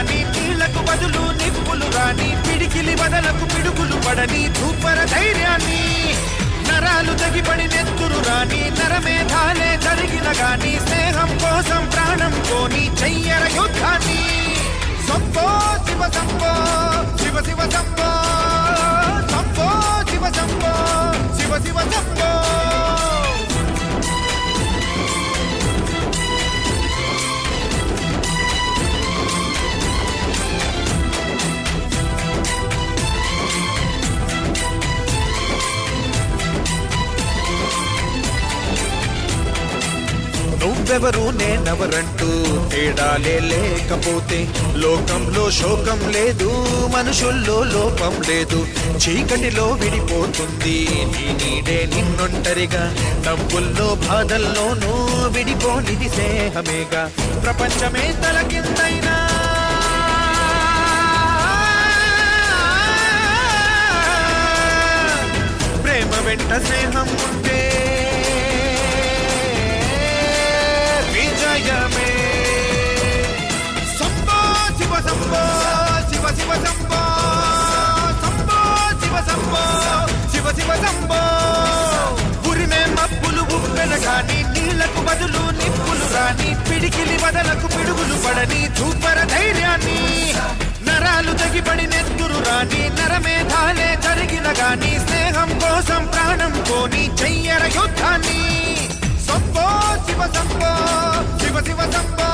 గాని నీళ్లకు బదులు నిప్పులు రాని పిడికిలి బదలకు పిడుగులు పడని ధూపర ధైర్యాన్ని నరాలు తెగిపడి నెత్తురు రాని నరమేధాలే జరిగిన గాని స్నేహం కోసం ప్రాణం కోని చెయ్యర యుద్ధాన్ని సంభో శివ సంభో శివ శివ సంభో సంభో శివ సంభో శివ శివ సంభో నువ్వెవరు నేనెవరంటూ తేడాలే లేకపోతే లోకంలో శోకం లేదు మనుషుల్లో లోపం లేదు చీకటిలో విడిపోతుంది నీ నీడే నిన్నొంటరిగా డబ్బుల్లో బాధల్లోనూ విడిపోనిది స్నేహమేగా ప్రపంచమే తలకిందైనా ప్రేమ వెంట స్నేహం ఉంటే విజయమే సంభో శివ సంభో శివ శివ సంభో సంభో శివ సంభో శివ శివ సంభో ఉరిమే మబ్బులు ఉప్పెన గాని నీళ్లకు బదులు నిప్పులు రాని పిడికిలి బదలకు పిడుగులు పడని ధూపర ధైర్యాన్ని నరాలు తెగిపడి నెత్తురు రాని నరమేధాలే జరిగిన గాని స్నేహం కోసం ప్రాణం కోని చెయ్యర యుద్ధాన్ని సంభో శివ సంభో శివ శివ సంభో